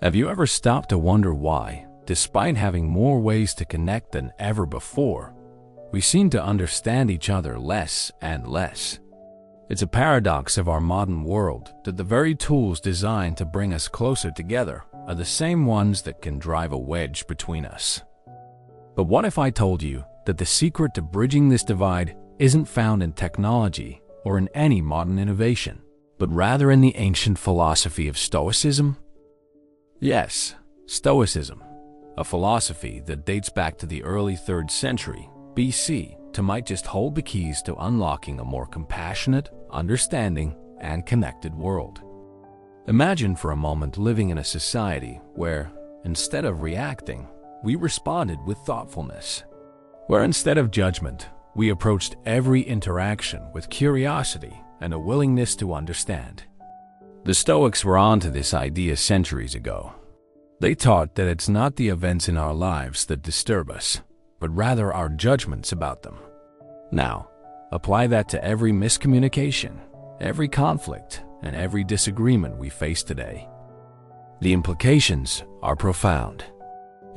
Have you ever stopped to wonder why, despite having more ways to connect than ever before, we seem to understand each other less and less? It's a paradox of our modern world that the very tools designed to bring us closer together are the same ones that can drive a wedge between us. But what if I told you that the secret to bridging this divide isn't found in technology or in any modern innovation, but rather in the ancient philosophy of Stoicism? Yes, Stoicism, a philosophy that dates back to the early 3rd century BC might just hold the keys to unlocking a more compassionate, understanding, and connected world. Imagine for a moment living in a society where, instead of reacting, we responded with thoughtfulness, where instead of judgment, we approached every interaction with curiosity and a willingness to understand. The Stoics were onto this idea centuries ago. They taught that it's not the events in our lives that disturb us, but rather our judgments about them. Now, apply that to every miscommunication, every conflict, and every disagreement we face today. The implications are profound.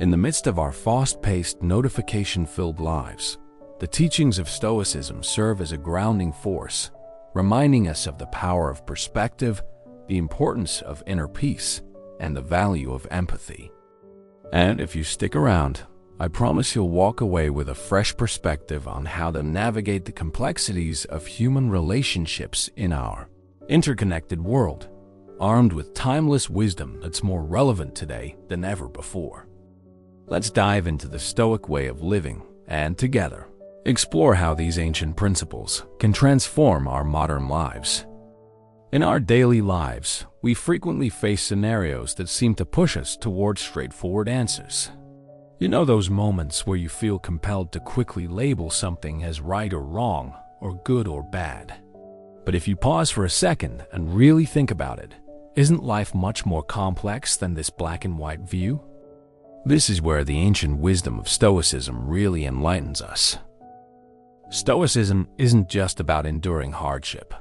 In the midst of our fast-paced, notification-filled lives, the teachings of Stoicism serve as a grounding force, reminding us of the power of perspective, the importance of inner peace, and the value of empathy. And if you stick around, I promise you'll walk away with a fresh perspective on how to navigate the complexities of human relationships in our interconnected world, armed with timeless wisdom that's more relevant today than ever before. Let's dive into the Stoic way of living and, together, explore how these ancient principles can transform our modern lives. In our daily lives, we frequently face scenarios that seem to push us towards straightforward answers. You know those moments where you feel compelled to quickly label something as right or wrong, or good or bad. But if you pause for a second and really think about it, isn't life much more complex than this black and white view? This is where the ancient wisdom of Stoicism really enlightens us. Stoicism isn't just about enduring hardship.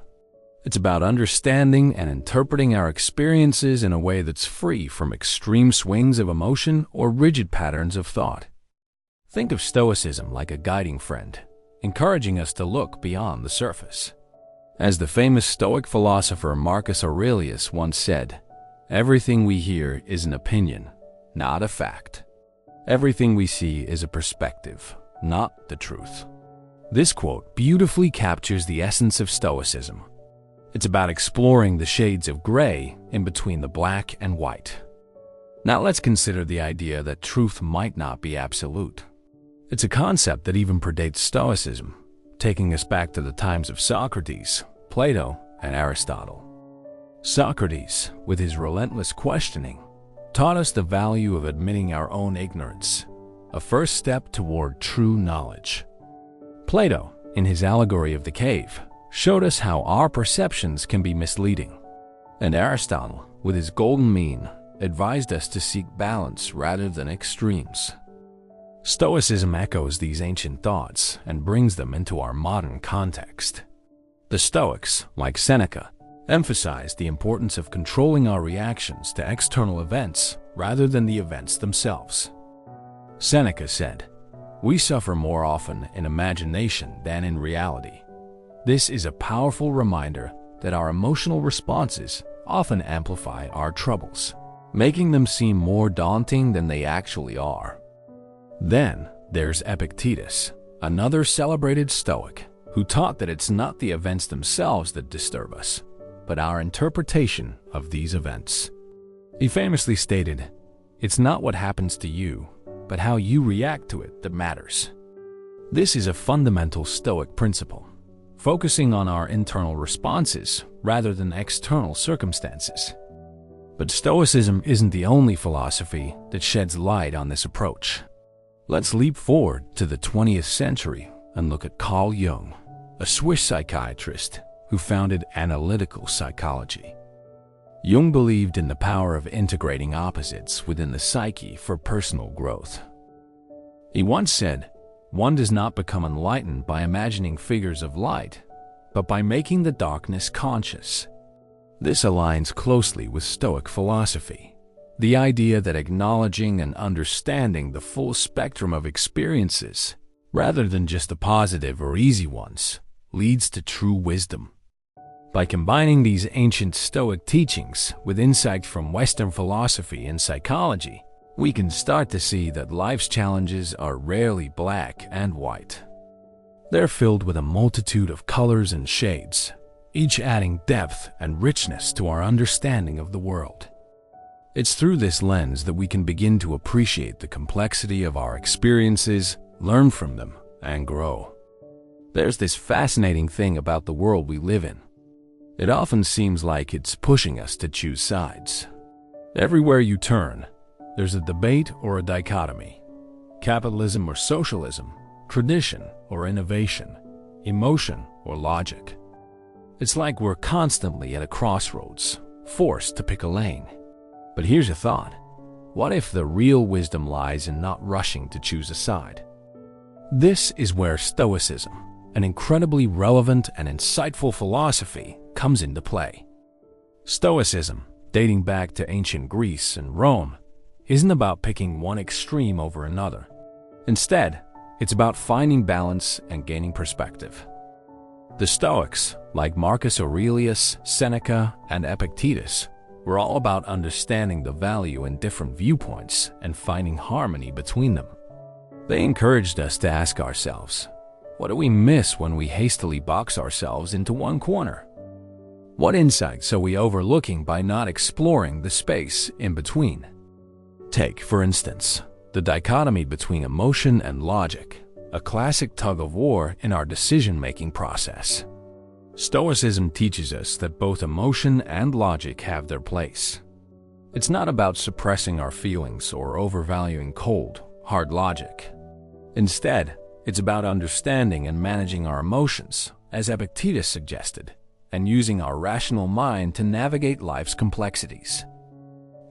It's about understanding and interpreting our experiences in a way that's free from extreme swings of emotion or rigid patterns of thought. Think of Stoicism like a guiding friend, encouraging us to look beyond the surface. As the famous Stoic philosopher Marcus Aurelius once said, "Everything we hear is an opinion, not a fact. Everything we see is a perspective, not the truth." This quote beautifully captures the essence of Stoicism. It's about exploring the shades of gray in between the black and white. Now let's consider the idea that truth might not be absolute. It's a concept that even predates Stoicism, taking us back to the times of Socrates, Plato, and Aristotle. Socrates, with his relentless questioning, taught us the value of admitting our own ignorance, a first step toward true knowledge. Plato, in his allegory of the cave, showed us how our perceptions can be misleading. And Aristotle, with his golden mean, advised us to seek balance rather than extremes. Stoicism echoes these ancient thoughts and brings them into our modern context. The Stoics, like Seneca, emphasized the importance of controlling our reactions to external events rather than the events themselves. Seneca said, "We suffer more often in imagination than in reality." This is a powerful reminder that our emotional responses often amplify our troubles, making them seem more daunting than they actually are. Then there's Epictetus, another celebrated Stoic, who taught that it's not the events themselves that disturb us, but our interpretation of these events. He famously stated, "It's not what happens to you, but how you react to it that matters." This is a fundamental Stoic principle, focusing on our internal responses rather than external circumstances. But Stoicism isn't the only philosophy that sheds light on this approach. Let's leap forward to the 20th century and look at Carl Jung, a Swiss psychiatrist who founded analytical psychology. Jung believed in the power of integrating opposites within the psyche for personal growth. He once said, "One does not become enlightened by imagining figures of light, but by making the darkness conscious." This aligns closely with Stoic philosophy. The idea that acknowledging and understanding the full spectrum of experiences, rather than just the positive or easy ones, leads to true wisdom. By combining these ancient Stoic teachings with insight from Western philosophy and psychology, we can start to see that life's challenges are rarely black and white. They're filled with a multitude of colors and shades, each adding depth and richness to our understanding of the world. It's through this lens that we can begin to appreciate the complexity of our experiences, learn from them, and grow. There's this fascinating thing about the world we live in. It often seems like it's pushing us to choose sides. Everywhere you turn, there's a debate or a dichotomy. Capitalism or socialism, tradition or innovation, emotion or logic. It's like we're constantly at a crossroads, forced to pick a lane. But here's a thought. What if the real wisdom lies in not rushing to choose a side? This is where Stoicism, an incredibly relevant and insightful philosophy, comes into play. Stoicism, dating back to ancient Greece and Rome, isn't about picking one extreme over another. Instead, it's about finding balance and gaining perspective. The Stoics, like Marcus Aurelius, Seneca, and Epictetus, were all about understanding the value in different viewpoints and finding harmony between them. They encouraged us to ask ourselves, what do we miss when we hastily box ourselves into one corner? What insights are we overlooking by not exploring the space in between? Take, for instance, the dichotomy between emotion and logic, a classic tug-of-war in our decision-making process. Stoicism teaches us that both emotion and logic have their place. It's not about suppressing our feelings or overvaluing cold, hard logic. Instead, it's about understanding and managing our emotions, as Epictetus suggested, and using our rational mind to navigate life's complexities.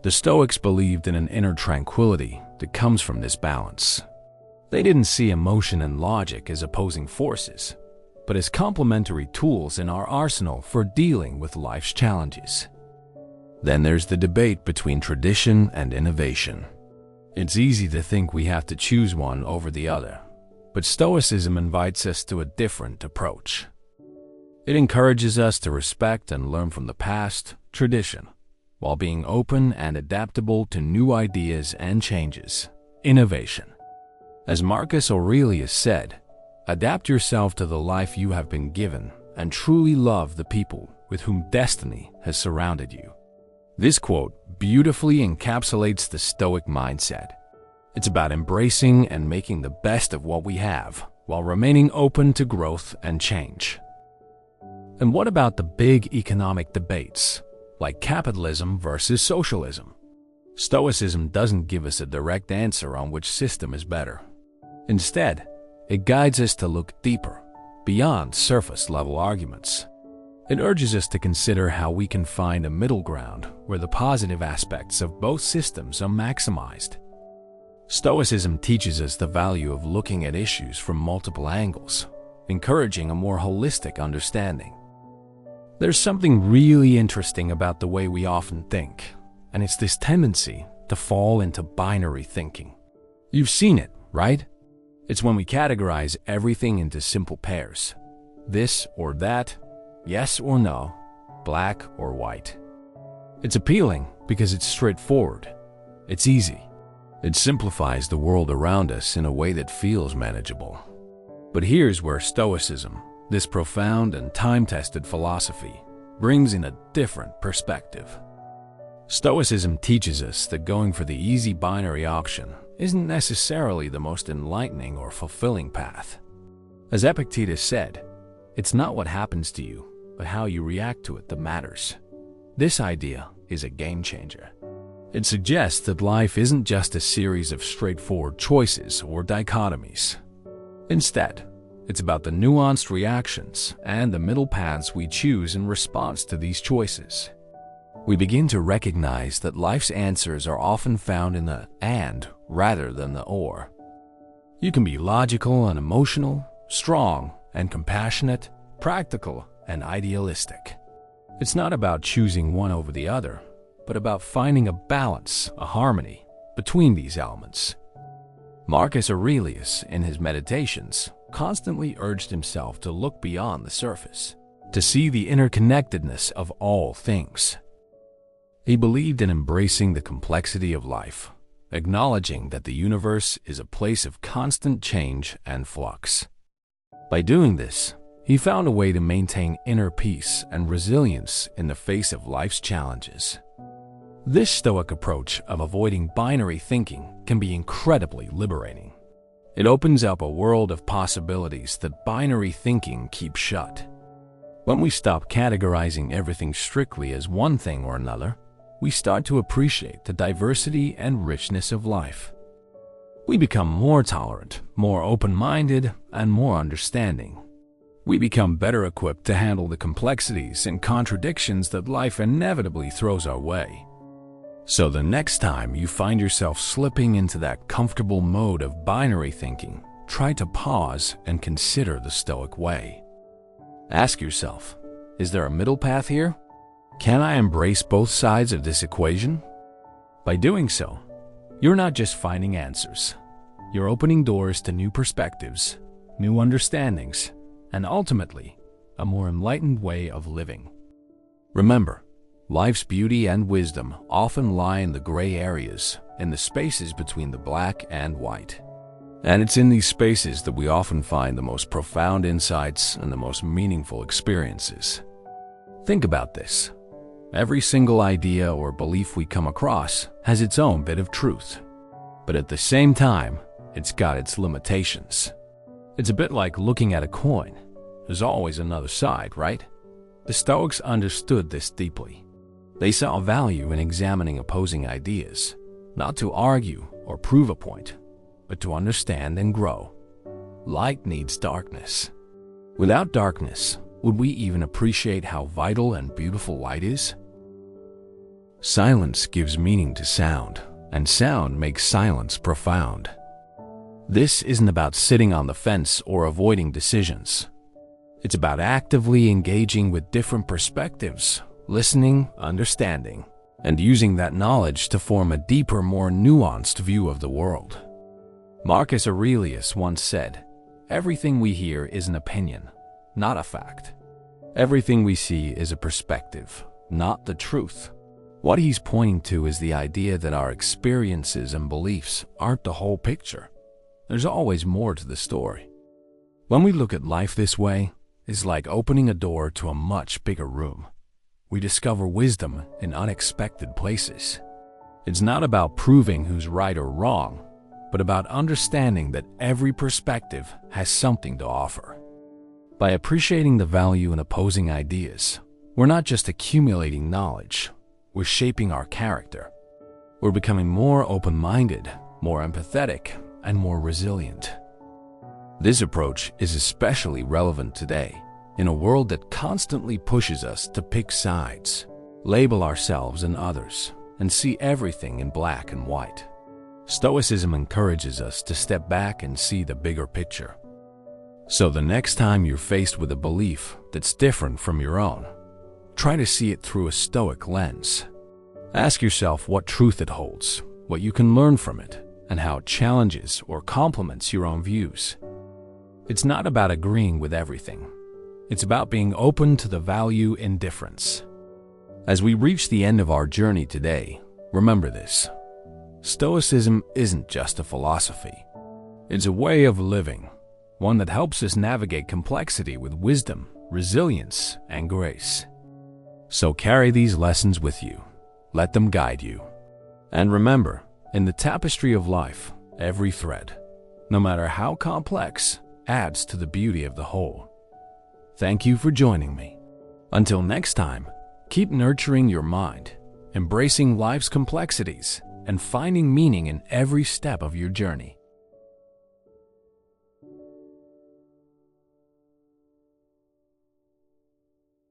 The Stoics believed in an inner tranquility that comes from this balance. They didn't see emotion and logic as opposing forces, but as complementary tools in our arsenal for dealing with life's challenges. Then there's the debate between tradition and innovation. It's easy to think we have to choose one over the other, but Stoicism invites us to a different approach. It encourages us to respect and learn from the past, tradition, while being open and adaptable to new ideas and changes, innovation. As Marcus Aurelius said, adapt yourself to the life you have been given and truly love the people with whom destiny has surrounded you. This quote beautifully encapsulates the Stoic mindset. It's about embracing and making the best of what we have while remaining open to growth and change. And what about the big economic debates, like capitalism versus socialism? Stoicism doesn't give us a direct answer on which system is better. Instead, it guides us to look deeper, beyond surface-level arguments. It urges us to consider how we can find a middle ground where the positive aspects of both systems are maximized. Stoicism teaches us the value of looking at issues from multiple angles, encouraging a more holistic understanding. There's something really interesting about the way we often think, and it's this tendency to fall into binary thinking. You've seen it, right? It's when we categorize everything into simple pairs. This or that, yes or no, black or white. It's appealing because it's straightforward. It's easy. It simplifies the world around us in a way that feels manageable. But here's where Stoicism, this profound and time-tested philosophy, brings in a different perspective. Stoicism teaches us that going for the easy binary option isn't necessarily the most enlightening or fulfilling path. As Epictetus said, it's not what happens to you, but how you react to it that matters. This idea is a game changer. It suggests that life isn't just a series of straightforward choices or dichotomies. Instead, it's about the nuanced reactions and the middle paths we choose in response to these choices. We begin to recognize that life's answers are often found in the and rather than the or. You can be logical and emotional, strong and compassionate, practical and idealistic. It's not about choosing one over the other, but about finding a balance, a harmony between these elements. Marcus Aurelius, in his Meditations, constantly urged himself to look beyond the surface, to see the interconnectedness of all things. He believed in embracing the complexity of life, acknowledging that the universe is a place of constant change and flux. By doing this, he found a way to maintain inner peace and resilience in the face of life's challenges. This Stoic approach of avoiding binary thinking can be incredibly liberating. It opens up a world of possibilities that binary thinking keeps shut. When we stop categorizing everything strictly as one thing or another, we start to appreciate the diversity and richness of life. We become more tolerant, more open-minded, and more understanding. We become better equipped to handle the complexities and contradictions that life inevitably throws our way. So the next time you find yourself slipping into that comfortable mode of binary thinking, try to pause and consider the Stoic way. Ask yourself, is there a middle path here? Can I embrace both sides of this equation? By doing so, you're not just finding answers. You're opening doors to new perspectives, new understandings, and ultimately, a more enlightened way of living. Remember, life's beauty and wisdom often lie in the gray areas, in the spaces between the black and white. And it's in these spaces that we often find the most profound insights and the most meaningful experiences. Think about this. Every single idea or belief we come across has its own bit of truth. But at the same time, it's got its limitations. It's a bit like looking at a coin. There's always another side, right? The Stoics understood this deeply. They saw value in examining opposing ideas, not to argue or prove a point, but to understand and grow. Light needs darkness. Without darkness, would we even appreciate how vital and beautiful light is? Silence gives meaning to sound, and sound makes silence profound. This isn't about sitting on the fence or avoiding decisions. It's about actively engaging with different perspectives, listening, understanding, and using that knowledge to form a deeper, more nuanced view of the world. Marcus Aurelius once said, "Everything we hear is an opinion, not a fact. Everything we see is a perspective, not the truth." What he's pointing to is the idea that our experiences and beliefs aren't the whole picture. There's always more to the story. When we look at life this way, it's like opening a door to a much bigger room. We discover wisdom in unexpected places. It's not about proving who's right or wrong, but about understanding that every perspective has something to offer. By appreciating the value in opposing ideas, we're not just accumulating knowledge, we're shaping our character. We're becoming more open-minded, more empathetic, and more resilient. This approach is especially relevant today, in a world that constantly pushes us to pick sides, label ourselves and others, and see everything in black and white. Stoicism encourages us to step back and see the bigger picture. So the next time you're faced with a belief that's different from your own, try to see it through a Stoic lens. Ask yourself what truth it holds, what you can learn from it, and how it challenges or complements your own views. It's not about agreeing with everything. It's about being open to the value in difference. As we reach the end of our journey today, remember this. Stoicism isn't just a philosophy. It's a way of living, one that helps us navigate complexity with wisdom, resilience, and grace. So carry these lessons with you. Let them guide you. And remember, in the tapestry of life, every thread, no matter how complex, adds to the beauty of the whole. Thank you for joining me. Until next time, keep nurturing your mind, embracing life's complexities, and finding meaning in every step of your journey.